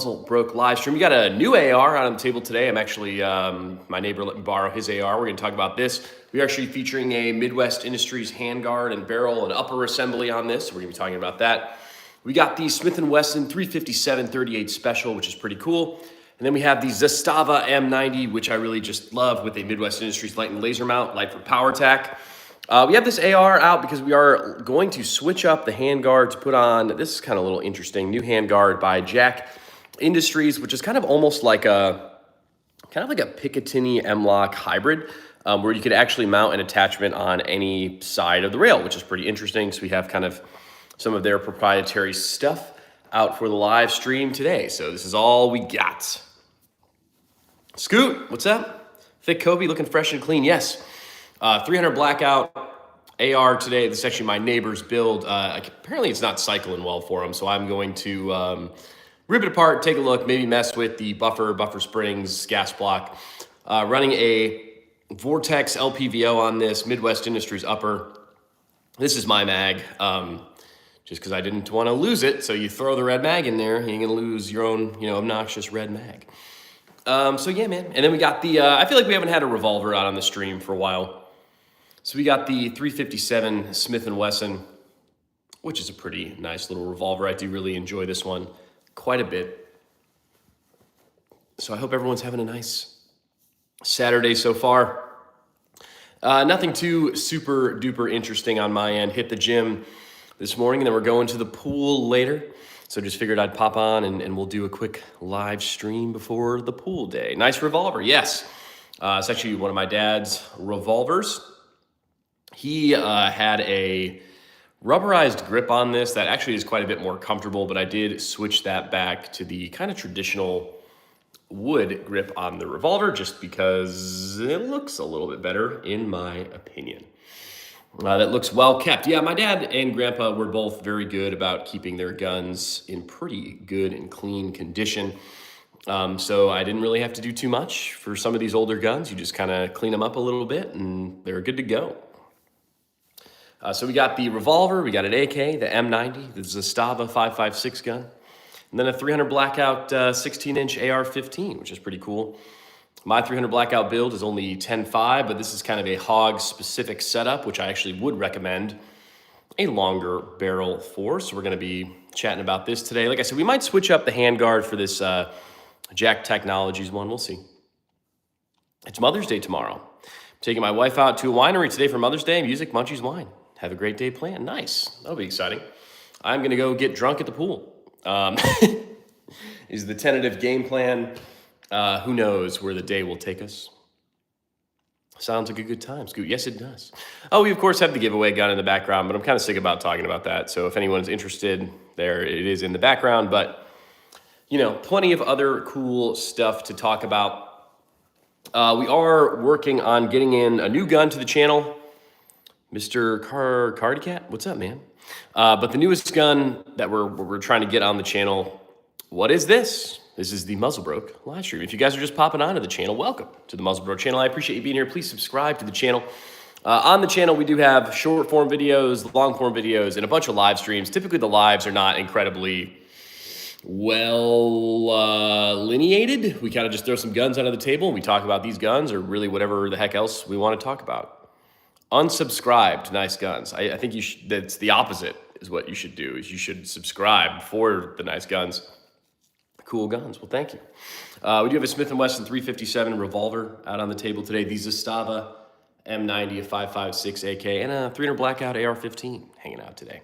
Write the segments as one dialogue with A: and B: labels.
A: Broke live stream. We got a new AR out on the table today. I'm actually, my neighbor let me borrow his AR. We're going to talk about this. We're actually featuring a Midwest Industries handguard and barrel and upper assembly on this. So we're going to be talking about that. We got the Smith & Wesson 357-38 Special, which is pretty cool. And then we have the Zastava M90, which I really just love, with a Midwest Industries light and laser mount, light for power tack. We have this AR out because we are going to switch up the handguard to put on, this is kind of a little interesting, new handguard by Jack Industries, which is kind of almost like a Picatinny M-Lock hybrid, where you could actually mount an attachment on any side of the rail, which is pretty interesting. So we have kind of some of their proprietary stuff out for the live stream today. So this is all we got. Scoot, what's up? Thick Kobe, looking fresh and clean. Yes. 300 blackout AR today. This is actually my neighbor's build. Apparently it's not cycling well for him, so I'm going to rip it apart, take a look, maybe mess with the buffer springs, gas block. Running a Vortex LPVO on this, Midwest Industries upper. This is my mag, just because I didn't want to lose it. So you throw the red mag in there, you ain't gonna lose your own, obnoxious red mag. So yeah, man. And then we got the, I feel like we haven't had a revolver out on the stream for a while. So we got the 357 Smith & Wesson, which is a pretty nice little revolver. I do really enjoy this one quite a bit. So I hope everyone's having a nice Saturday so far. Nothing too super duper interesting on my end. Hit the gym this morning and then we're going to the pool later. So just figured I'd pop on and we'll do a quick live stream before the pool day. Nice revolver, yes. It's actually one of my dad's revolvers. He had a rubberized grip on this that actually is quite a bit more comfortable, but I did switch that back to the kind of traditional wood grip on the revolver just because it looks a little bit better in my opinion. That looks well kept. Yeah, my dad and grandpa were both very good about keeping their guns in pretty good and clean condition. So I didn't really have to do too much for some of these older guns. You just kind of clean them up a little bit and they're good to go. So we got the revolver, we got an AK, the M90, the Zastava 5.56 gun, and then a 300 blackout 16-inch AR-15, which is pretty cool. My 300 blackout build is only 10.5, but this is kind of a hog-specific setup, which I actually would recommend a longer barrel for. So we're going to be chatting about this today. Like I said, we might switch up the handguard for this Jack Technologies one. We'll see. It's Mother's Day tomorrow. I'm taking my wife out to a winery today for Mother's Day. Music, munchies, wine. Have a great day planned. Nice. That'll be exciting. I'm going to go get drunk at the pool. Is the tentative game plan. Who knows where the day will take us. Sounds like a good time, Scoot. Yes, it does. Oh, we, of course, have the giveaway gun in the background, but I'm kind of sick about talking about that. So if anyone's interested, there it is in the background. But, plenty of other cool stuff to talk about. We are working on getting in a new gun to the channel. Mr. Cardicat, what's up, man? But the newest gun that we're trying to get on the channel, what is this? This is the Muzzlebroke live stream. If you guys are just popping onto the channel, welcome to the Muzzlebroke channel. I appreciate you being here. Please subscribe to the channel. On the channel, we do have short form videos, long form videos, and a bunch of live streams. Typically, the lives are not incredibly well lineated. We kind of just throw some guns onto the table and we talk about these guns or really whatever the heck else we want to talk about. Unsubscribe to nice guns. I think that's the opposite is what you should do, is you should subscribe for the nice guns. Cool guns. Well, thank you. We do have a Smith & Wesson 357 revolver out on the table today. The Zastava M90, a 5.56 AK, and a 300 blackout AR-15 hanging out today.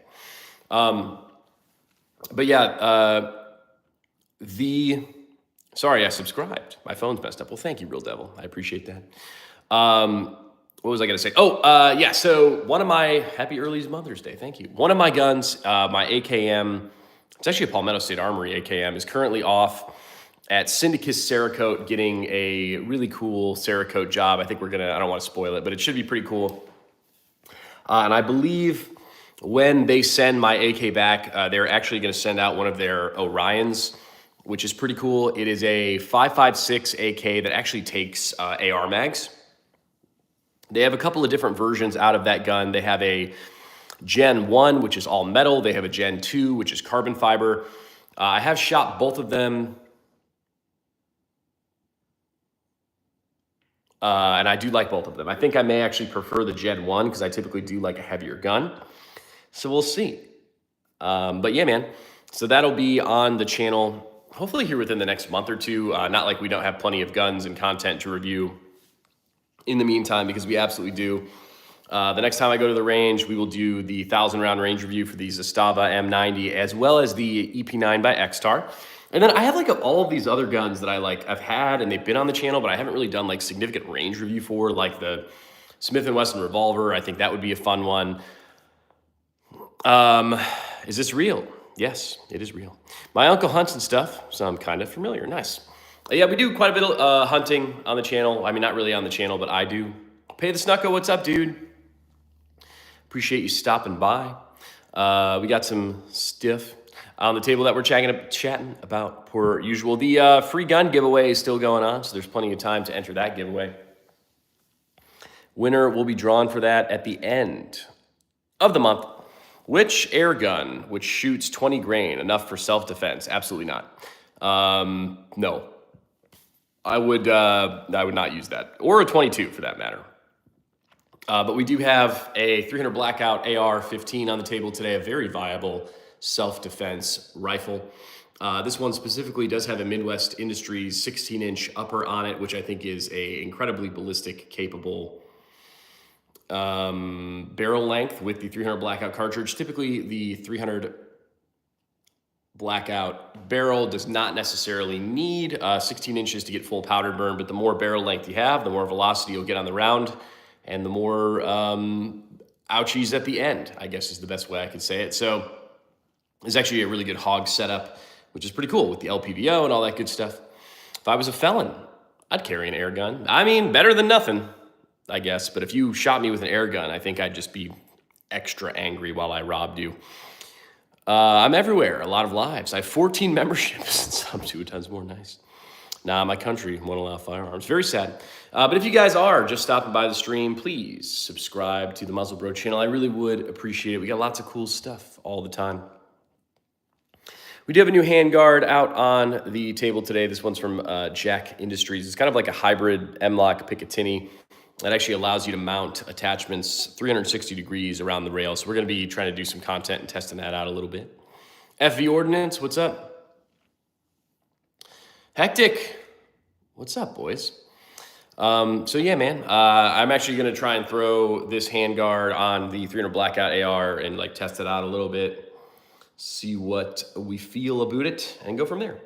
A: But yeah, sorry, I subscribed. My phone's messed up. Well, thank you, Real Devil. I appreciate that. What was I going to say? Yeah, so one of my, happy early Mother's Day, thank you. One of my guns, my AKM, it's actually a Palmetto State Armory AKM, is currently off at Syndicus Cerakote getting a really cool Cerakote job. I think I don't want to spoil it, but it should be pretty cool. And I believe when they send my AK back, they're actually going to send out one of their Orions, which is pretty cool. It is a 5.56 AK that actually takes AR mags. They have a couple of different versions out of that gun. They have a Gen 1, which is all metal. They have a Gen 2, which is carbon fiber. I have shot both of them And I do like both of them. I think I may actually prefer the Jed 1 because I typically do like a heavier gun. So we'll see. But yeah, man. So that'll be on the channel hopefully here within the next month or two. Not like we don't have plenty of guns and content to review in the meantime, because we absolutely do. The next time I go to the range, we will do the 1,000 round range review for the Zastava M90, as well as the EP9 by XTAR. And then I have like all of these other guns that I've had and they've been on the channel, but I haven't really done like significant range review for, like the Smith & Wesson revolver. I think that would be a fun one. Is this real? Yes, it is real. My uncle hunts and stuff, so I'm kind of familiar. Nice. Yeah, we do quite a bit of hunting on the channel. I mean, not really on the channel, but I do. Pay the Snucko, what's up, dude? Appreciate you stopping by. We got some stiff on the table that we're chatting about per usual. The free gun giveaway is still going on, so there's plenty of time to enter that giveaway. Winner will be drawn for that at the end of the month. Which air gun which shoots 20 grain, enough for self-defense? Absolutely not. No. I would not use that, or a 22 for that matter. But we do have a 300 Blackout AR-15 on the table today, a very viable self-defense rifle. This one specifically does have a Midwest Industries 16-inch upper on it, which I think is a incredibly ballistic capable barrel length with the 300 Blackout cartridge. Typically, the 300 Blackout barrel does not necessarily need 16 inches to get full powder burn, but the more barrel length you have, the more velocity you'll get on the round, and the more ouchies at the end, I guess is the best way I could say it. So it's actually a really good hog setup, which is pretty cool with the LPVO and all that good stuff. If I was a felon, I'd carry an air gun. I mean, better than nothing, I guess. But if you shot me with an air gun, I think I'd just be extra angry while I robbed you. I'm everywhere, a lot of lives. I have 14 memberships, some 2 times more. Nice. Nah, my country won't allow firearms. Very sad. But if you guys are just stopping by the stream, please subscribe to the Muzzle Bro channel. I really would appreciate it. We got lots of cool stuff all the time. We do have a new handguard out on the table today. This one's from Jack Industries. It's kind of like a hybrid M-LOK Picatinny. That actually allows you to mount attachments 360 degrees around the rail. So we're going to be trying to do some content and testing that out a little bit. FV Ordnance, what's up? Hectic, what's up, boys? So yeah, man, I'm actually going to try and throw this handguard on the 300 Blackout AR and like test it out a little bit, see what we feel about it, and go from there.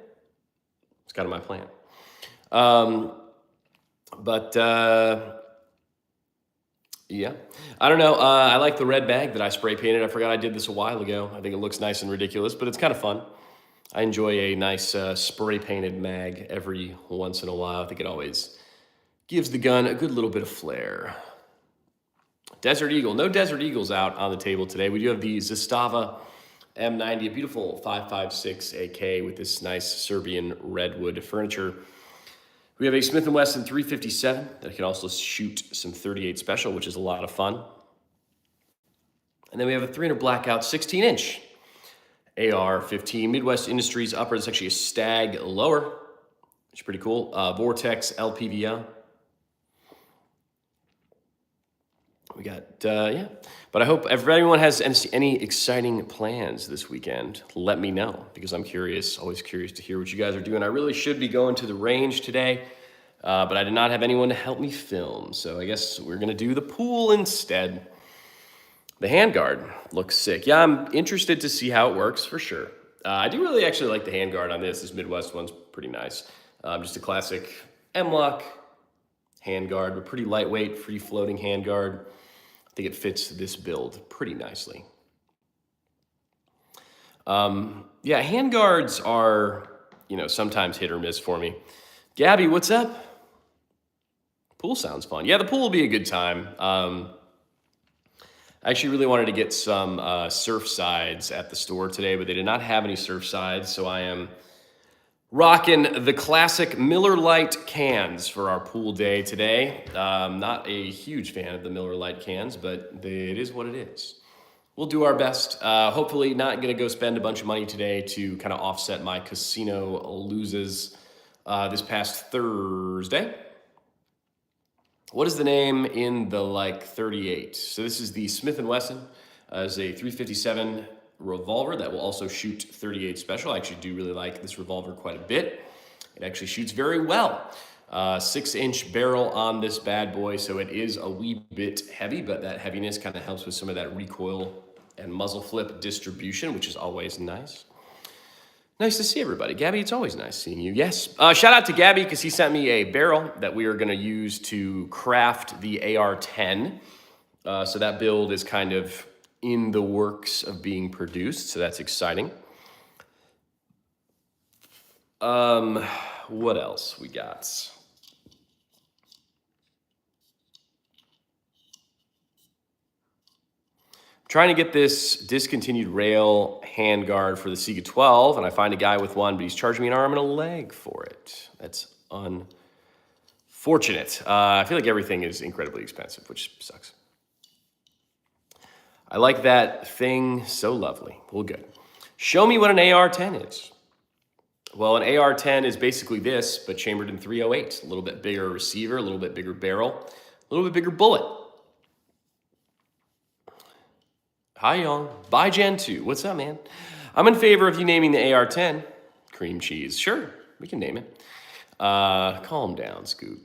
A: It's kind of my plan. Yeah, I don't know. I like the red bag that I spray painted. I forgot I did this a while ago. I think it looks nice and ridiculous, but it's kind of fun. I enjoy a nice spray painted mag every once in a while. I think it always gives the gun a good little bit of flair. Desert Eagle. No Desert Eagles out on the table today. We do have the Zastava M90, a beautiful 5.56 AK with this nice Serbian redwood furniture. We have a Smith & Wesson 357 that can also shoot some 38 special, which is a lot of fun. And then we have a 300 Blackout 16-inch AR-15 Midwest Industries upper. It's actually a Stag lower, which is pretty cool. Vortex LPVO. We got, yeah. But I hope if everyone has any exciting plans this weekend, let me know, because I'm curious, always curious to hear what you guys are doing. I really should be going to the range today, but I did not have anyone to help me film, so I guess we're going to do the pool instead. The handguard looks sick. Yeah, I'm interested to see how it works for sure. I do really actually like the handguard on this. This Midwest one's pretty nice. Just a classic M-LOK handguard, but pretty lightweight, free-floating handguard. I think it fits this build pretty nicely. Yeah, handguards are, sometimes hit or miss for me. Gabby, what's up? Pool sounds fun. Yeah, the pool will be a good time. I actually really wanted to get some surf sides at the store today, but they did not have any surf sides, so I am rocking the classic Miller Lite cans for our pool day today. Not a huge fan of the Miller Lite cans, but it is what it is. We'll do our best. Hopefully not going to go spend a bunch of money today to kind of offset my casino loses this past Thursday. What is the name in the like 38? So this is the Smith & Wesson. Is a 357 revolver that will also shoot 38 special. I actually do really like this revolver quite a bit. It actually shoots very well. 6-inch barrel on this bad boy, so it is a wee bit heavy, but that heaviness kind of helps with some of that recoil and muzzle flip distribution, which is always nice. Nice to see everybody. Gabby, it's always nice seeing you. Yes. Shout out to Gabby because he sent me a barrel that we are going to use to craft the AR-10. So that build is kind of in the works of being produced, so that's exciting. What else we got? Trying to get this discontinued rail handguard for the Sega 12, and I find a guy with one, but he's charging me an arm and a leg for it. That's unfortunate. I feel like everything is incredibly expensive, which sucks. I like that thing, so lovely. Well, good. Show me what an AR-10 is. Well, an AR-10 is basically this, but chambered in .308. A little bit bigger receiver, a little bit bigger barrel, a little bit bigger bullet. Hi, y'all. Bye, Gen 2. What's up, man? I'm in favor of you naming the AR-10 cream cheese. Sure, we can name it. Calm down, Scoot.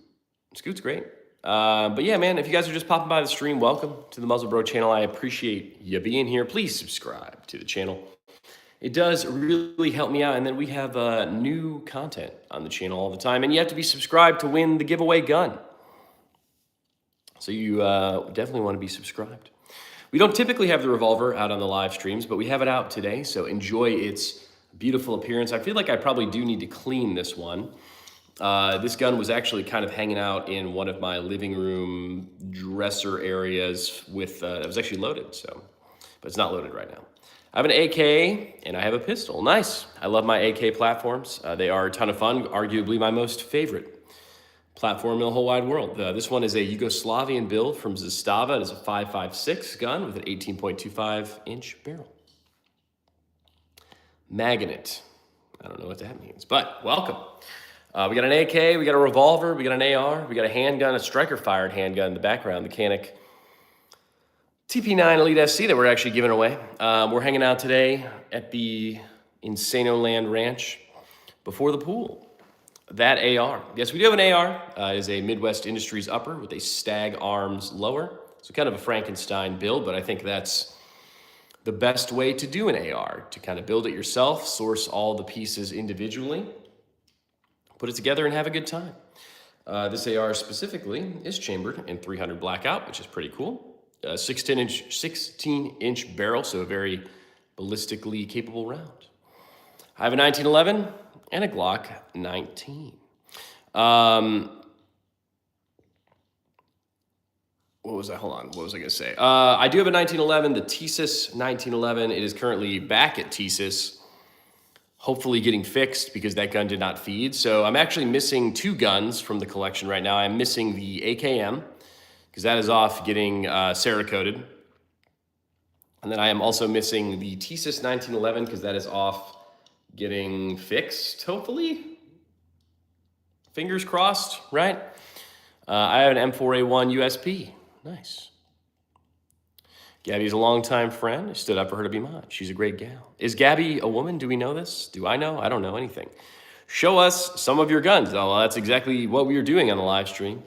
A: Scoot's great. But yeah, man, if you guys are just popping by the stream, welcome to the Muzzle Bro channel. I appreciate you being here. Please subscribe to the channel. It does really help me out. And then we have new content on the channel all the time. And you have to be subscribed to win the giveaway gun. So you definitely want to be subscribed. We don't typically have the revolver out on the live streams, but we have it out today, so enjoy its beautiful appearance. I feel like I probably do need to clean this one. This gun was actually kind of hanging out in one of my living room dresser areas with, it was actually loaded, but it's not loaded right now. I have an AK and I have a pistol. Nice. I love my AK platforms. They are a ton of fun, arguably my most favorite platform in the whole wide world. This one is a Yugoslavian build from Zastava. It is a 5.56 gun with an 18.25-inch barrel. Magnet. I don't know what that means, but welcome. We got an AK, we got a revolver, we got an AR, we got a handgun, a striker-fired handgun in the background, the Canik TP9 Elite SC that we're actually giving away. We're hanging out today at the Insano Land Ranch before the pool. That AR. Yes, we do have an AR. It is a Midwest Industries upper with a Stag Arms lower. So kind of a Frankenstein build, but I think that's the best way to do an AR, to kind of build it yourself, source all the pieces individually, put it together and have a good time. This AR specifically is chambered in .300 blackout, which is pretty cool. 16-inch barrel, so a very ballistically capable round. I have a 1911 and a Glock 19. What was that? Hold on. What was I going to say? I do have a 1911, the Thesis 1911. It is currently back at Thesis, hopefully getting fixed because that gun did not feed. So I'm actually missing two guns from the collection right now. I'm missing the AKM because that is off getting Cerakoted. And then I am also missing the Thesis 1911 because that is off getting fixed, hopefully. Fingers crossed, right? I have an M4A1 USP. Nice. Gabby's a longtime friend. I stood up for her to be mine. She's a great gal. Is Gabby a woman? Do we know this? Do I know? I don't know anything. Show us some of your guns. Oh, well, that's exactly what we are doing on the live stream.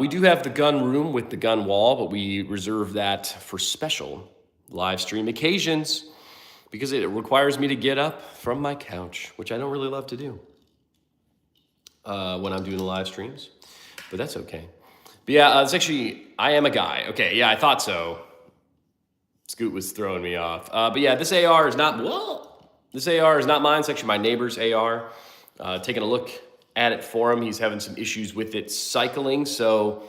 A: We do have the gun room with the gun wall, but we reserve that for special live stream occasions because it requires me to get up from my couch, which I don't really love to do when I'm doing the live streams, but that's okay. But yeah, it's actually, I am a guy. Okay, yeah, I thought so. Scoot was throwing me off. But yeah, this AR is not, this AR is not mine. It's actually my neighbor's AR. Taking a look at it for him. He's having some issues with it cycling, so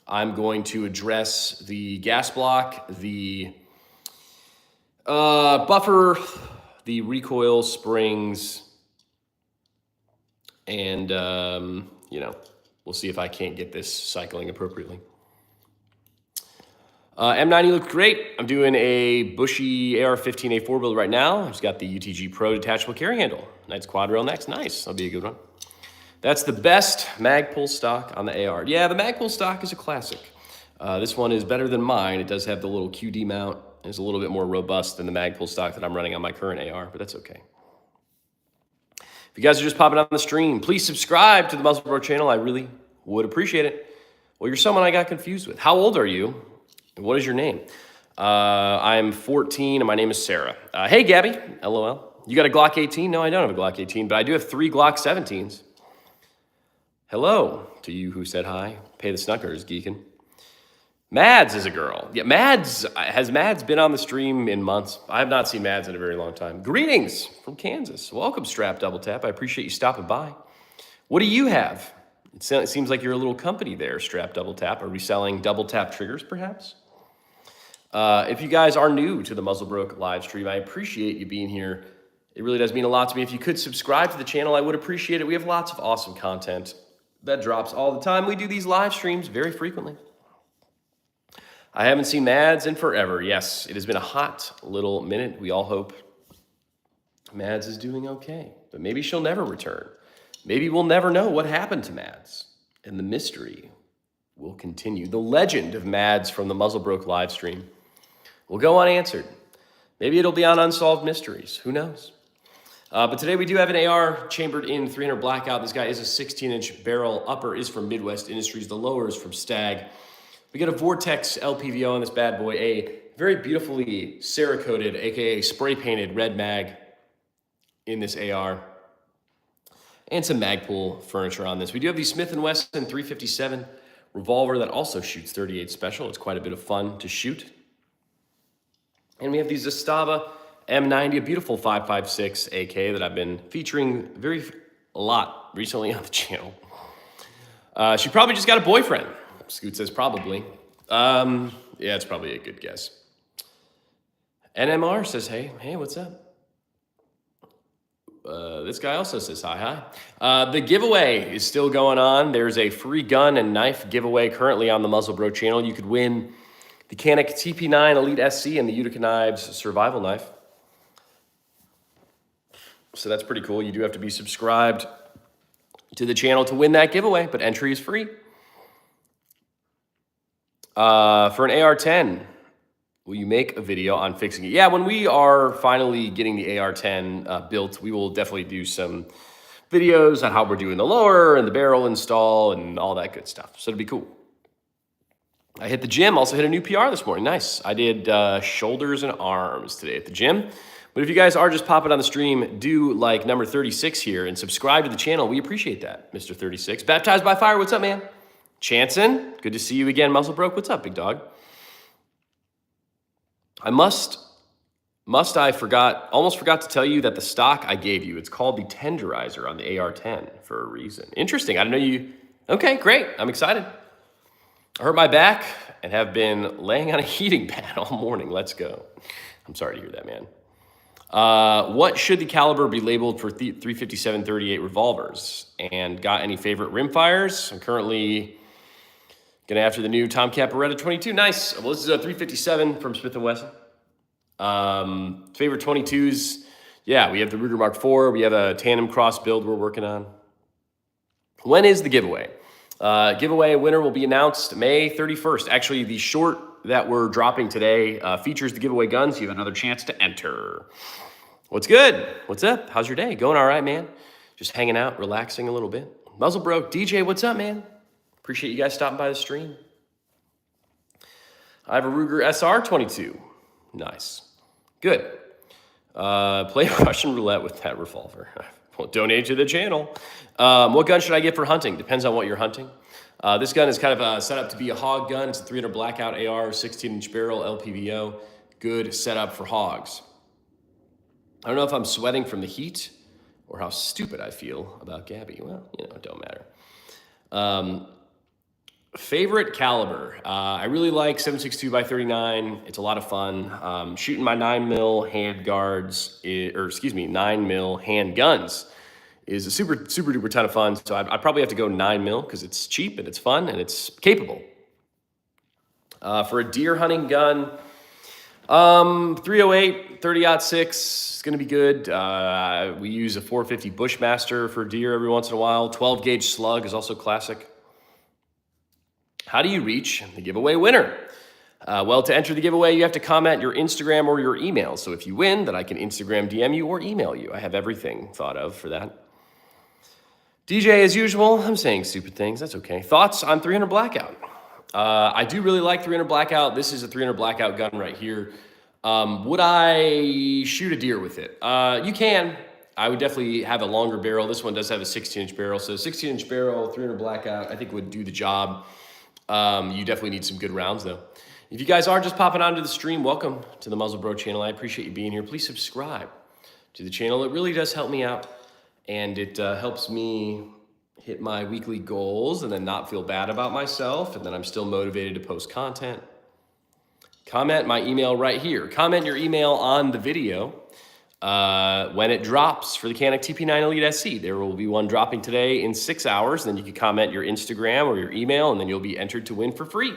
A: I'm going to address the gas block, the buffer, the recoil springs, and, you know, we'll see if I can't get this cycling appropriately. M90 looked great. I'm doing a bushy AR-15A4 build right now. I've just got the UTG Pro detachable carry handle. Knight's quad rail next. Nice. That'll be a good one. That's the best Magpul stock on the AR. Yeah, the Magpul stock is a classic. This one is better than mine. It does have the little QD mount. It's a little bit more robust than the Magpul stock that I'm running on my current AR, but that's okay. If you guys are just popping on the stream, please subscribe to the Muzzle Bro channel. I really would appreciate it. Well, you're someone I got confused with. How old are you? And what is your name? I'm 14 and my name is Sarah. Hey, Gabby, LOL. You got a Glock 18? No, I don't have a Glock 18, but I do have 3 Glock 17s. Hello to you who said hi. Pay the Snuckers, geeking. Mads is a girl. Yeah, has Mads been on the stream in months? I have not seen Mads in a very long time. Greetings from Kansas. Welcome, Strap Double Tap. I appreciate you stopping by. What do you have? It seems like you're a little company there, Strap Double Tap. Are we selling double tap triggers, perhaps? If you guys are new to the Muzzle Broke live stream, I appreciate you being here. It really does mean a lot to me. If you could subscribe to the channel, I would appreciate it. We have lots of awesome content that drops all the time. We do these live streams very frequently. I haven't seen Mads in forever. Yes, it has been a hot little minute. We all hope Mads is doing okay, but maybe she'll never return. Maybe we'll never know what happened to Mads, and the mystery will continue. The legend of Mads from the Muzzle Broke live stream will go unanswered. Maybe it'll be on Unsolved Mysteries. Who knows? But today we do have an AR chambered in 300 Blackout. This guy is a 16-inch barrel. Upper is from Midwest Industries. The lower is from Stag. We get a Vortex LPVO on this bad boy, a very beautifully Cerakoted, aka spray painted red mag in this AR, and some Magpul furniture on this. We do have the Smith & Wesson 357 revolver that also shoots 38 special. It's quite a bit of fun to shoot. And we have the Zastava M90, a beautiful 5.56 AK that I've been featuring a lot recently on the channel. She probably just got a boyfriend. Scoot says probably. Yeah, it's probably a good guess. NMR says, hey, what's up? This guy also says hi. The giveaway is still going on. There's a free gun and knife giveaway currently on the Muzzle Bro channel. You could win the Canik TP9 Elite SC and the Utica Knives Survival Knife. So that's pretty cool. You do have to be subscribed to the channel to win that giveaway, but entry is free. For an AR-10, will you make a video on fixing it? Yeah, when we are finally getting the AR-10 built, we will definitely do some videos on how we're doing the lower and the barrel install and all that good stuff. So it'll be cool. I hit the gym, also hit a new PR this morning. Nice. I did shoulders and arms today at the gym. But if you guys are just popping on the stream, do like number 36 here and subscribe to the channel. We appreciate that, Mr. 36. Baptized by Fire, what's up, man? Chanson, good to see you again. Muzzle Broke, what's up, big dog? I almost forgot to tell you that the stock I gave you, it's called the Tenderizer on the AR-10 for a reason. Interesting, I didn't know you. Okay, great, I'm excited. I hurt my back and have been laying on a heating pad all morning. Let's go. I'm sorry to hear that, man. What should the caliber be labeled for 357-38 revolvers? And got any favorite rimfires? I'm currently going after the new Tomcat Beretta 22. Nice. Well, this is a 357 from Smith & Wesson. Favorite 22s. Yeah, we have the Ruger Mark IV. We have a tandem cross build we're working on. When is the giveaway? Giveaway winner will be announced May 31st. Actually, the short that we're dropping today features the giveaway guns. You have another chance to enter. What's good? What's up? How's your day? Going all right, man? Just hanging out, relaxing a little bit. Muzzle Bro, DJ, what's up, man? Appreciate you guys stopping by the stream. I have a Ruger SR22. Nice. Good. Play Russian roulette with that revolver. Well, donate to the channel. What gun should I get for hunting? Depends on what you're hunting. This gun is kind of set up to be a hog gun. It's a 300 Blackout AR, 16-inch barrel, LPVO. Good setup for hogs. I don't know if I'm sweating from the heat or how stupid I feel about Gabby. Well, you know, it don't matter. Favorite caliber. I really like 7.62x39. It's a lot of fun. Shooting my 9mm hand guards, 9mm hand guns is a super duper ton of fun. So I probably have to go 9mm because it's cheap and it's fun and it's capable. For a deer hunting gun, .308, 30-06 is going to be good. We use a 450 Bushmaster for deer every once in a while. 12 gauge slug is also classic. How do you reach the giveaway winner? Well, to enter the giveaway, you have to comment your Instagram or your email. So if you win, then I can Instagram DM you or email you. I have everything thought of for that. DJ, as usual, I'm saying stupid things. That's okay. Thoughts on 300 Blackout? I do really like 300 Blackout. This is a 300 Blackout gun right here. Would I shoot a deer with it? You can. I would definitely have a longer barrel. This one does have a 16-inch barrel. So 16-inch barrel, 300 Blackout, I think would do the job. You definitely need some good rounds, though. If you guys are just popping onto the stream, welcome to the Muzzle Bro channel. I appreciate you being here. Please subscribe to the channel. It really does help me out, and it helps me hit my weekly goals and then not feel bad about myself, and then I'm still motivated to post content. Comment my email right here. Comment your email on the video when it drops for the Canik TP9 Elite SC. There will be one dropping today in 6 hours. Then you can comment your Instagram or your email, and then you'll be entered to win for free.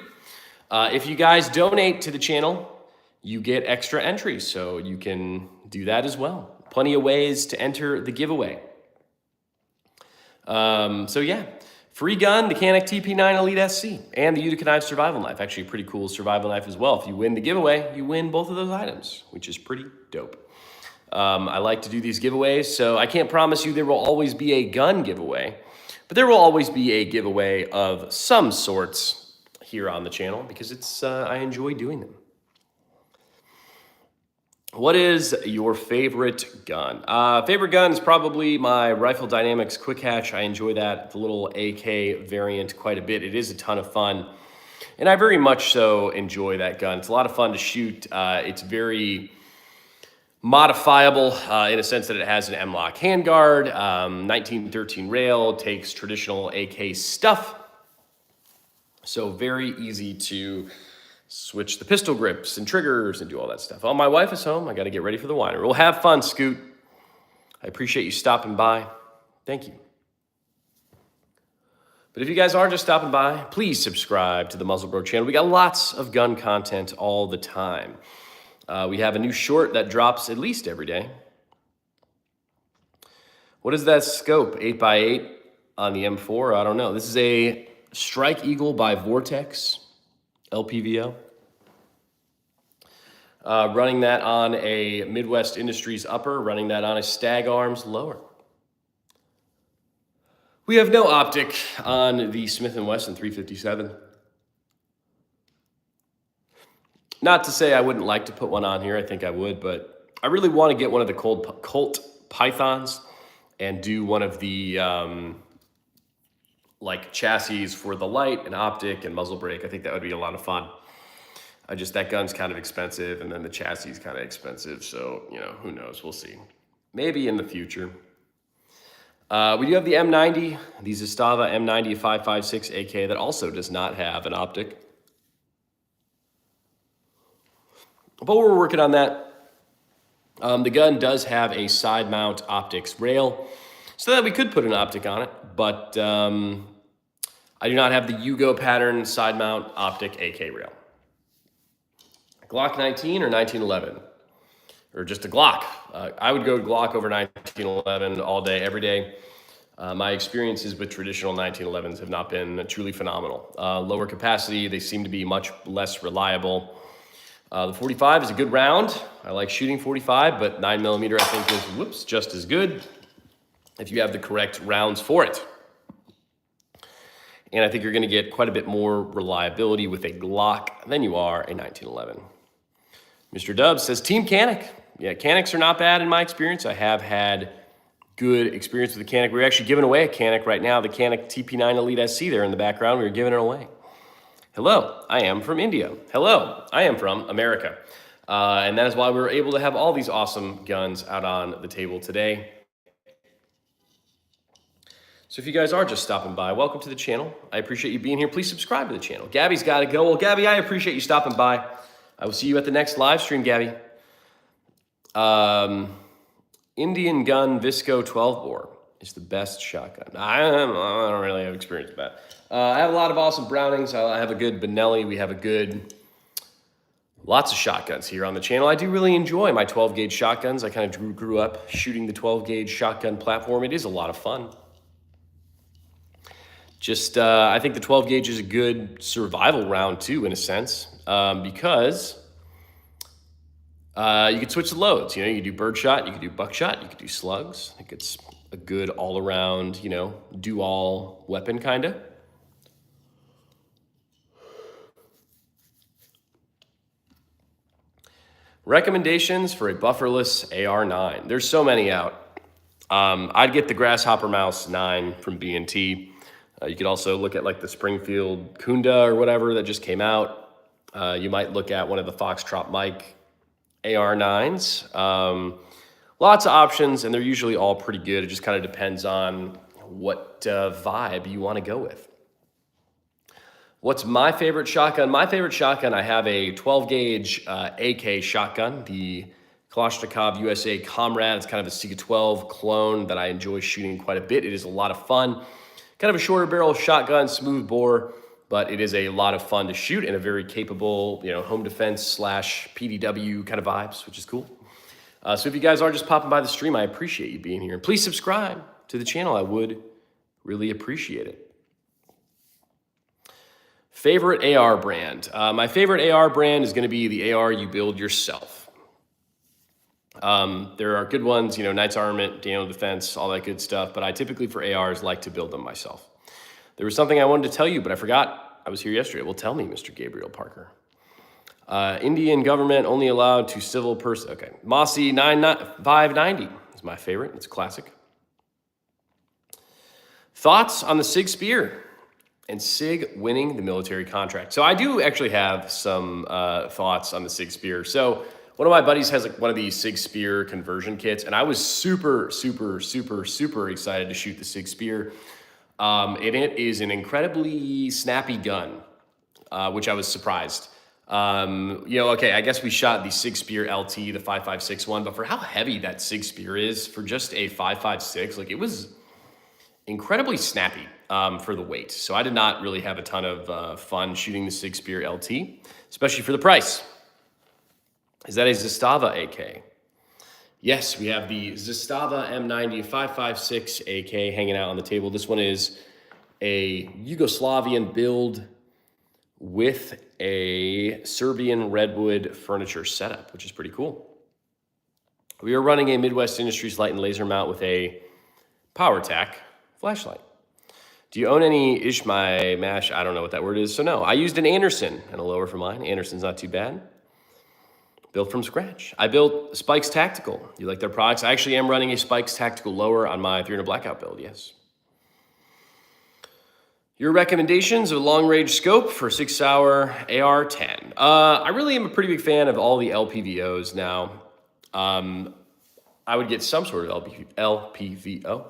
A: If you guys donate to the channel, you get extra entries, so you can do that as well. Plenty of ways to enter the giveaway. So yeah, free gun, the Canik TP9 Elite SC, and the Utica Knife Survival Knife. Actually a pretty cool survival knife as well. If you win the giveaway, you win both of those items, which is pretty dope. I like to do these giveaways, so I can't promise you there will always be a gun giveaway, but there will always be a giveaway of some sorts here on the channel because it's I enjoy doing them. What is your favorite gun? Favorite gun is probably my Rifle Dynamics Quick Hatch. I enjoy that, the little AK variant, quite a bit. It is a ton of fun, and I very much so enjoy that gun. It's a lot of fun to shoot. It's very modifiable in a sense that it has an M-LOK handguard, 1913 rail, takes traditional AK stuff. So very easy to switch the pistol grips and triggers and do all that stuff. Oh, my wife is home. I got to get ready for the winery. We'll have fun, Scoot. I appreciate you stopping by. Thank you. But if you guys are just stopping by, please subscribe to the Muzzle Bro channel. We got lots of gun content all the time. We have a new short that drops at least every day. What is that scope? 8x8 on the M4? I don't know. This is a Strike Eagle by Vortex LPVO. Running that on a Midwest Industries upper, running that on a Stag Arms lower. We have no optic on the Smith & Wesson 357. Not to say I wouldn't like to put one on here. I think I would, but I really want to get one of the Colt Pythons and do one of the like chassis for the light and optic and muzzle brake. I think that would be a lot of fun. That gun's kind of expensive, and then the chassis is kind of expensive. So, you know, who knows? We'll see. Maybe in the future. We do have the M90, the Zastava M90 556 AK that also does not have an optic. But we're working on that. The gun does have a side mount optics rail so that we could put an optic on it, but I do not have the Yugo pattern side mount optic AK rail. Glock 19 or 1911? Or just a Glock? I would go Glock over 1911 all day, every day. My experiences with traditional 1911s have not been truly phenomenal. Lower capacity, they seem to be much less reliable. The 45 is a good round. I like shooting 45, but 9mm I think is, just as good if you have the correct rounds for it. And I think you're gonna get quite a bit more reliability with a Glock than you are a 1911. Mr. Dubs says, Team Canik. Yeah, Caniks are not bad in my experience. I have had good experience with the Canik. We're actually giving away a Canik right now, the Canik TP9 Elite SC there in the background. We were giving it away. Hello, I am from India. Hello, I am from America. And that is why we were able to have all these awesome guns out on the table today. So if you guys are just stopping by, welcome to the channel. I appreciate you being here. Please subscribe to the channel. Gabby's got to go. Well, Gabby, I appreciate you stopping by. I will see you at the next live stream, Gabby. Indian Gun Visco 12 bore is the best shotgun. I don't really have experience with that. I have a lot of awesome Brownings. I have a good Benelli. We have a good Lots of shotguns here on the channel. I do really enjoy my 12 gauge shotguns. I kind of grew up shooting the 12 gauge shotgun platform. It is a lot of fun. Just, I think the 12 gauge is a good survival round too, in a sense, because you could switch the loads. You know, you could do birdshot, you could do buckshot, you could do slugs. I think it's a good all around, you know, do all weapon kind of. Recommendations for a bufferless AR9. There's so many out. I'd get the Grasshopper Mouse 9 from B&T. You could also look at like the Springfield Kunda or whatever that just came out. You might look at one of the Foxtrot Mike AR9s. Lots of options, and they're usually all pretty good. It just kind of depends on what vibe you want to go with. What's my favorite shotgun? My favorite shotgun, I have a 12 gauge AK shotgun, the Kalashnikov USA Comrade. It's kind of a Sika 12 clone that I enjoy shooting quite a bit. It is a lot of fun. Kind of a shorter barrel shotgun, smooth bore, but it is a lot of fun to shoot and a very capable, you know, home defense / PDW kind of vibes, which is cool. So if you guys are just popping by the stream, I appreciate you being here. And please subscribe to the channel. I would really appreciate it. Favorite AR brand. My favorite AR brand is going to be the AR you build yourself. There are good ones, you know, Knights Armament, Daniel Defense, all that good stuff, but I typically for ARs like to build them myself. There was something I wanted to tell you, but I forgot. I was here yesterday. Well, tell me, Mr. Gabriel Parker. Indian government only allowed to civil person. Okay, Mossy 590 is my favorite. It's a classic. Thoughts on the SIG Spear and SIG winning the military contract. So I do actually have some thoughts on the SIG Spear. So one of my buddies has like one of these SIG Spear conversion kits, and I was super excited to shoot the SIG Spear. And it is an incredibly snappy gun, which I was surprised. You know, okay, I guess we shot the SIG Spear LT, the 5.56 one, but for how heavy that SIG Spear is for just a 5.56, like it was incredibly snappy for the weight. So I did not really have a ton of fun shooting the SIG Spear LT, especially for the price. Is that a Zastava AK? Yes, we have the Zastava M90 5.56 AK hanging out on the table. This one is a Yugoslavian build with a Serbian redwood furniture setup, which is pretty cool. We are running a Midwest Industries light and laser mount with a PowerTac flashlight. Do you own any Ishmael mash? I don't know what that word is, so no. I used an Anderson and a lower for mine. Anderson's not too bad. Built from scratch. I built Spikes Tactical. You like their products? I actually am running a Spikes Tactical lower on my 300 Blackout build, yes. Your recommendations of long-range scope for 6-hour AR-10. I really am a pretty big fan of all the LPVOs now. I would get some sort of LPVO.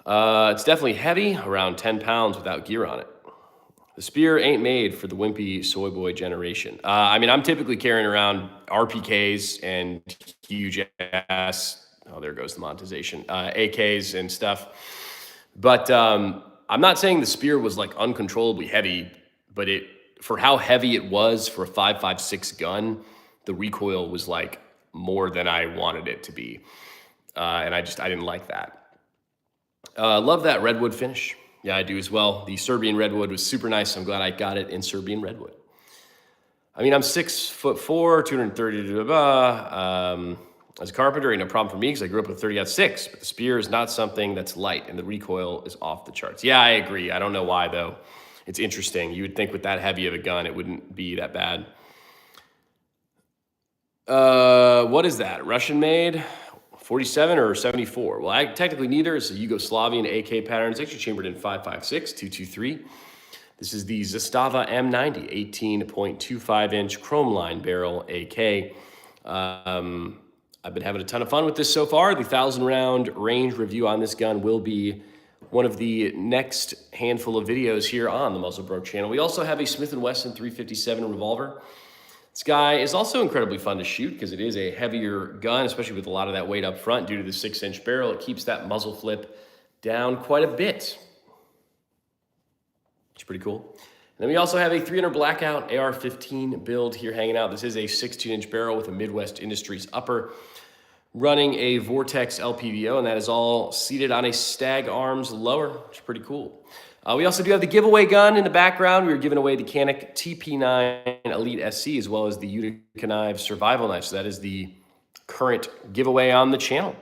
A: It's definitely heavy, around 10 pounds without gear on it. The Spear ain't made for the wimpy soy boy generation. I mean, I'm typically carrying around RPKs and huge ass, oh, there goes the monetization, AKs and stuff. But I'm not saying the Spear was like uncontrollably heavy, but for how heavy it was for a 5.56 gun, the recoil was like more than I wanted it to be. And I didn't like that. Love that redwood finish. Yeah, I do as well. The Serbian redwood was super nice. I'm glad I got it in Serbian redwood. I mean, I'm 6'4", 230, as a carpenter, ain't no problem for me because I grew up with 30-06, but the Spear is not something that's light and the recoil is off the charts. Yeah, I agree. I don't know why though. It's interesting. You would think with that heavy of a gun, it wouldn't be that bad. What is that? Russian made? 47 or 74? Well, technically neither. It's a Yugoslavian AK pattern. It's actually chambered in 5.56, 223. This is the Zastava M90, 18.25-inch chrome line barrel AK. I've been having a ton of fun with this so far. The 1,000-round range review on this gun will be one of the next handful of videos here on the Muzzle Broke channel. We also have a Smith & Wesson 357 revolver. This guy is also incredibly fun to shoot because it is a heavier gun, especially with a lot of that weight up front due to the 6-inch barrel. It keeps that muzzle flip down quite a bit. It's pretty cool. then we also have a 300 Blackout AR-15 build here hanging out. This is a 16-inch barrel with a Midwest Industries upper, running a Vortex LPVO, and that is all seated on a Stag Arms lower, which is pretty cool. We also do have the giveaway gun in the background. We were giving away the Canik TP9 Elite SC as well as the Utica Knives Survival Knife. So that is the current giveaway on the channel.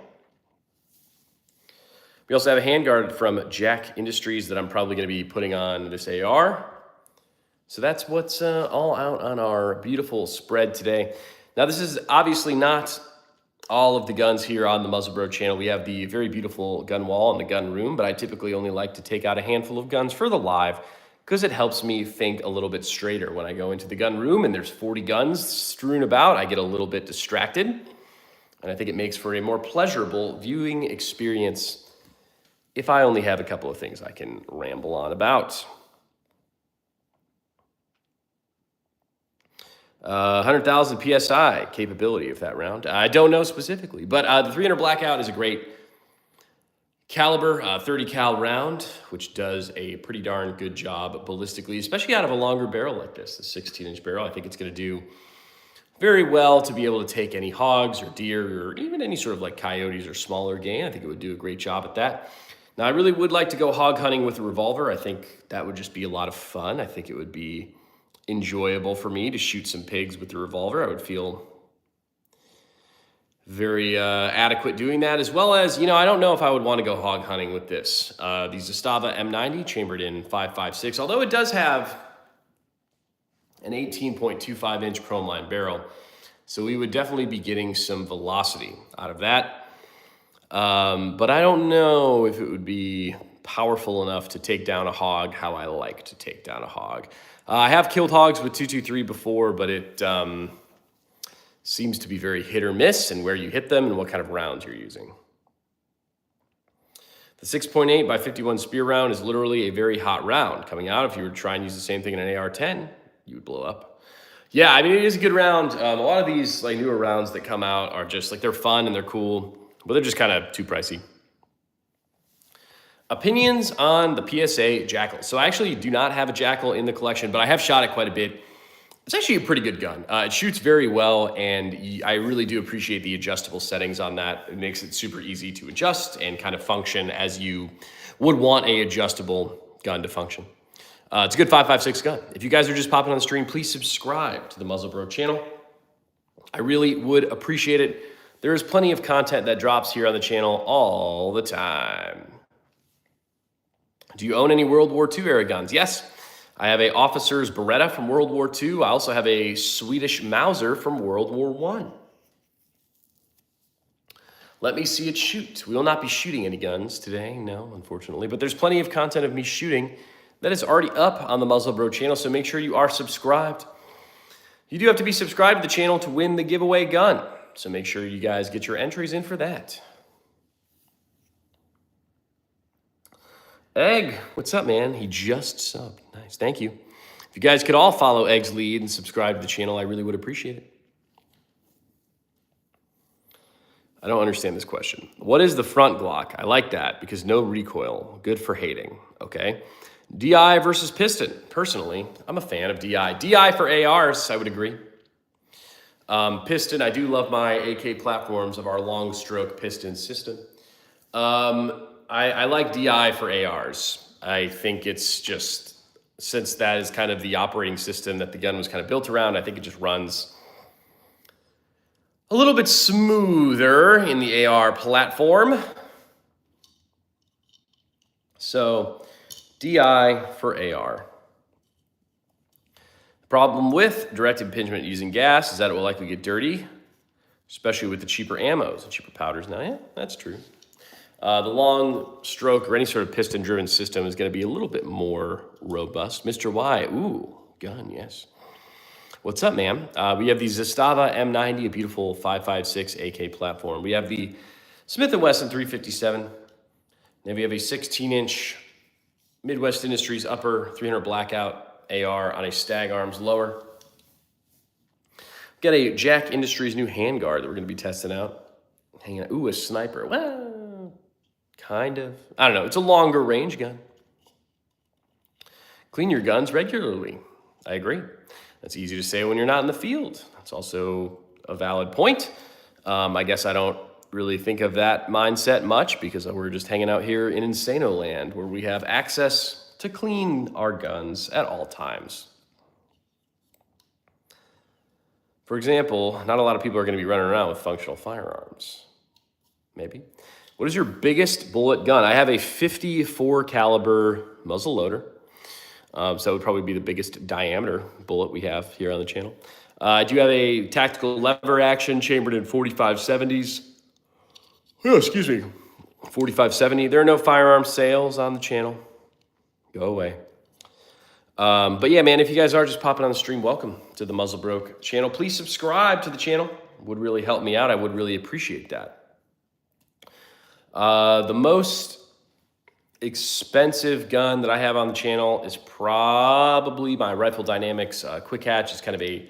A: We also have a handguard from Jack Industries that I'm probably going to be putting on this AR. So that's what's all out on our beautiful spread today. Now, this is obviously not all of the guns here on the Muzzle Bro channel. We have the very beautiful gun wall and the gun room, but I typically only like to take out a handful of guns for the live because it helps me think a little bit straighter. When I go into the gun room and there's 40 guns strewn about, I get a little bit distracted, and I think it makes for a more pleasurable viewing experience if I only have a couple of things I can ramble on about. 100,000 PSI capability of that round. I don't know specifically, but the 300 Blackout is a great caliber, 30 cal round, which does a pretty darn good job ballistically, especially out of a longer barrel like this, the 16-inch barrel. I think it's going to do very well to be able to take any hogs or deer or even any sort of like coyotes or smaller game. I think it would do a great job at that. Now, I really would like to go hog hunting with a revolver. I think that would just be a lot of fun. I think it would be enjoyable for me to shoot some pigs with the revolver. I would feel very adequate doing that, as well as, you know, I don't know if I would want to go hog hunting with this. The Zastava M90 chambered in 5.56, although it does have an 18.25-inch chrome line barrel. So we would definitely be getting some velocity out of that. But I don't know if it would be powerful enough to take down a hog how I like to take down a hog. I have killed hogs with 223 before, but it seems to be very hit or miss and where you hit them and what kind of rounds you're using. The 6.8 by 51 spear round is literally a very hot round coming out. If you were to try and use the same thing in an AR-10, you would blow up. Yeah, I mean, it is a good round. A lot of these like newer rounds that come out are just like, they're fun and they're cool, but they're just kind of too pricey. Opinions on the PSA Jackal. So I actually do not have a Jackal in the collection, but I have shot it quite a bit. It's actually a pretty good gun. It shoots very well, and I really do appreciate the adjustable settings on that. It makes it super easy to adjust and kind of function as you would want a adjustable gun to function. It's a good 5.56 gun. If you guys are just popping on the stream, please subscribe to the Muzzle Bro channel. I really would appreciate it. There is plenty of content that drops here on the channel all the time. Do you own any World War II era guns? Yes. I have a officer's Beretta from World War II. I also have a Swedish Mauser from World War I. Let me see it shoot. We will not be shooting any guns today, no, unfortunately, but there's plenty of content of me shooting that is already up on the Muzzle Bro channel, so make sure you are subscribed. You do have to be subscribed to the channel to win the giveaway gun, so make sure you guys get your entries in for that. Egg, what's up, man? He just subbed. Nice, thank you. If you guys could all follow Egg's lead and subscribe to the channel, I really would appreciate it. I don't understand this question. What is the front Glock? I like that because no recoil. Good for hating, okay? DI versus piston. Personally, I'm a fan of DI. DI for ARs, I would agree. Piston, I do love my AK platforms of our long stroke piston system. I like DI for ARs. I think it's just, since that is kind of the operating system that the gun was kind of built around, I think it just runs a little bit smoother in the AR platform. So, DI for AR. The problem with direct impingement using gas is that it will likely get dirty, especially with the cheaper ammos and cheaper powders. Now, yeah, that's true. The long stroke or any sort of piston-driven system is going to be a little bit more robust. Mr. Y, ooh, gun, yes. What's up, man? We have the Zastava M90, a beautiful 5.56 AK platform. We have the Smith & Wesson 357. Then we have a 16-inch Midwest Industries upper 300 Blackout AR on a Stag Arms lower. We've got a Jack Industries new handguard that we're going to be testing out. Hanging out. Ooh, a sniper. Well, kind of. I don't know. It's a longer range gun. Clean your guns regularly. I agree. That's easy to say when you're not in the field. That's also a valid point. I guess I don't really think of that mindset much because we're just hanging out here in Insano land where we have access to clean our guns at all times. For example, not a lot of people are going to be running around with functional firearms. Maybe. What is your biggest bullet gun? I have a 54 caliber muzzle loader. So that would probably be the biggest diameter bullet we have here on the channel. I do have a tactical lever action chambered in 4570s. Oh, excuse me, 4570. There are no firearm sales on the channel. Go away. But yeah, man, if you guys are just popping on the stream, welcome to the Muzzle Broke channel. Please subscribe to the channel. It would really help me out. I would really appreciate that. The most expensive gun that I have on the channel is probably my Rifle Dynamics Quick Hatch. It's kind of a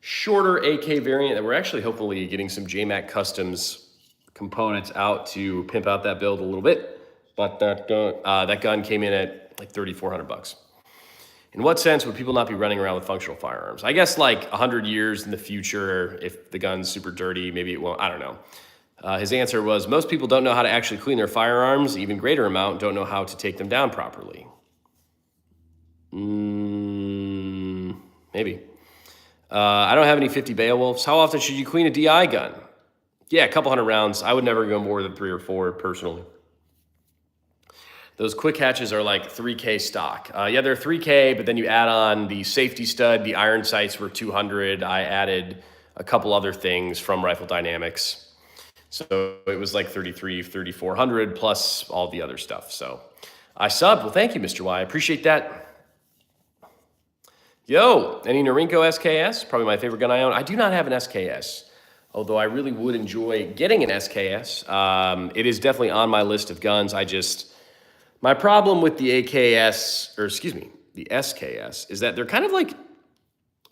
A: shorter AK variant that we're actually hopefully getting some JMac Customs components out to pimp out that build a little bit. But that gun came in at like $3,400. In what sense would people not be running around with functional firearms? I guess like 100 years in the future, if the gun's super dirty, maybe it won't, I don't know. His answer was, most people don't know how to actually clean their firearms. Even greater amount don't know how to take them down properly. Maybe. I don't have any 50 Beowulfs. How often should you clean a DI gun? Yeah, a couple hundred rounds. I would never go more than 3 or 4 personally. Those quick hatches are like 3K stock. Yeah, they're 3K, but then you add on the safety stud, the iron sights were 200. I added a couple other things from Rifle Dynamics. So it was like 3,400 plus all the other stuff. So I subbed. Well, thank you, Mr. Y. I appreciate that. Yo, any Norinco SKS? Probably my favorite gun I own. I do not have an SKS, although I really would enjoy getting an SKS. It is definitely on my list of guns. My problem with the the SKS is that they're kind of like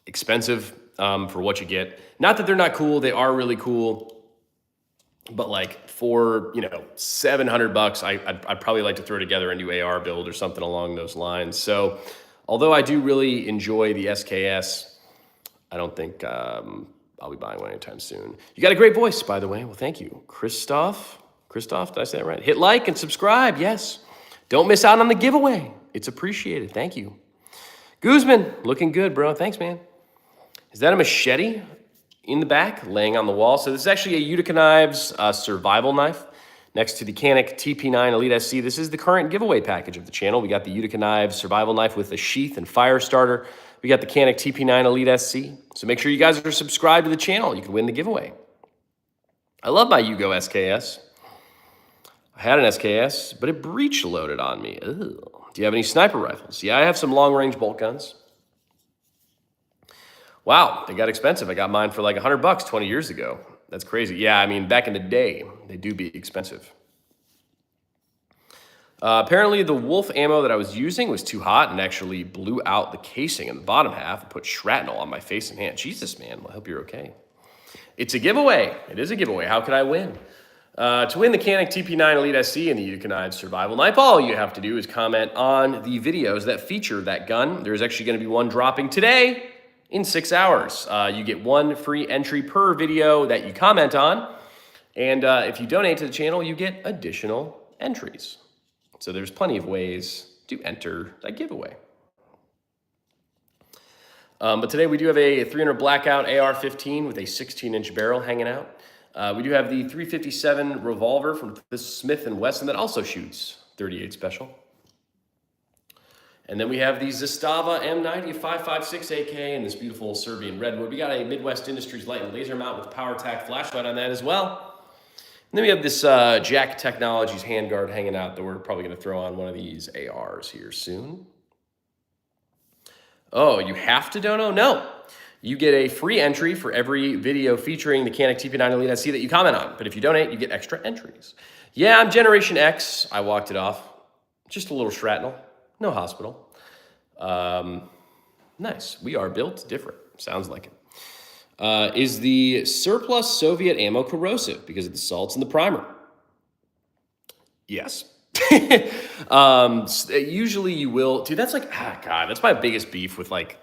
A: expensive for what you get. Not that they're not cool. They are really cool. But like for, $700, I'd probably like to throw together a new AR build or something along those lines. So although I do really enjoy the SKS, I don't think I'll be buying one anytime soon. You got a great voice, by the way. Well, thank you. Christoph, did I say that right? Hit like and subscribe, yes. Don't miss out on the giveaway. It's appreciated. Thank you. Guzman, looking good, bro. Thanks, man. Is that a machete in the back, laying on the wall? So this is actually a Utica Knives survival knife next to the Canik TP9 Elite SC. This is the current giveaway package of the channel. We got the Utica Knives survival knife with a sheath and fire starter. We got the Canik TP9 Elite SC. So make sure you guys are subscribed to the channel. You can win the giveaway. I love my Yugo SKS. I had an SKS, but it breech loaded on me. Ugh. Do you have any sniper rifles? Yeah, I have some long-range bolt guns. Wow, they got expensive. I got mine for like $100 20 years ago. That's crazy. Yeah, I mean, back in the day, they do be expensive. Apparently, the Wolf ammo that I was using was too hot and actually blew out the casing in the bottom half and put shrapnel on my face and hand. Jesus, man. Well, I hope you're okay. It's a giveaway. It is a giveaway. How could I win? To win the Canik TP9 Elite SC and the Utica Knives survival knife, all you have to do is comment on the videos that feature that gun. There's actually going to be one dropping today in 6 hours. You get one free entry per video that you comment on. And if you donate to the channel, you get additional entries. So there's plenty of ways to enter that giveaway. But today we do have a 300 Blackout AR-15 with a 16-inch barrel hanging out. We do have the 357 revolver from the Smith & Wesson that also shoots .38 special. And then we have the Zastava M90 5.56 AK in this beautiful Serbian redwood. We got a Midwest Industries light and laser mount with a PowerTac flashlight on that as well. And then we have this Jack Technologies handguard hanging out that we're probably going to throw on one of these ARs here soon. Oh, you have to dono? No. You get a free entry for every video featuring the Canik TP9 Elite SC that you comment on. But if you donate, you get extra entries. Yeah, I'm Generation X. I walked it off. Just a little shrapnel. No hospital. Nice. We are built different. Sounds like it. Is the surplus Soviet ammo corrosive because of the salts in the primer? Yes. Usually you will, dude. That's like, God, that's my biggest beef with like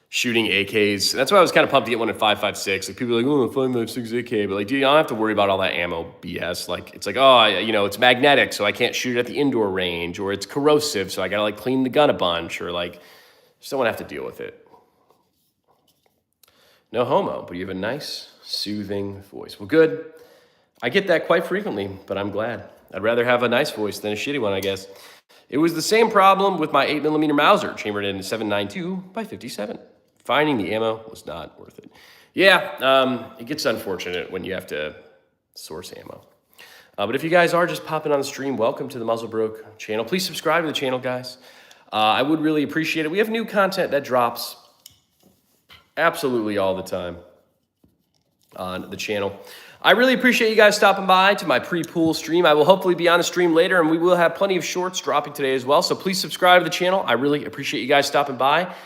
A: shooting AKs. That's why I was kind of pumped to get one at 5.56. Like people are like, oh, 5.56 AK, but like, dude, you don't have to worry about all that ammo BS. Like, it's like, oh, it's magnetic, so I can't shoot it at the indoor range, or it's corrosive, so I gotta like clean the gun a bunch, or like, just don't want to have to deal with it. No homo, but you have a nice, soothing voice. Well, good. I get that quite frequently, but I'm glad. I'd rather have a nice voice than a shitty one, I guess. It was the same problem with my 8mm Mauser, chambered in 7.92 by 57. Finding the ammo was not worth it. Yeah, it gets unfortunate when you have to source ammo. But if you guys are just popping on the stream, welcome to the Muzzlebroke channel. Please subscribe to the channel, guys. I would really appreciate it. We have new content that drops absolutely all the time on the channel. I really appreciate you guys stopping by to my pre-pool stream. I will hopefully be on a stream later, and we will have plenty of shorts dropping today as well. So please subscribe to the channel. I really appreciate you guys stopping by.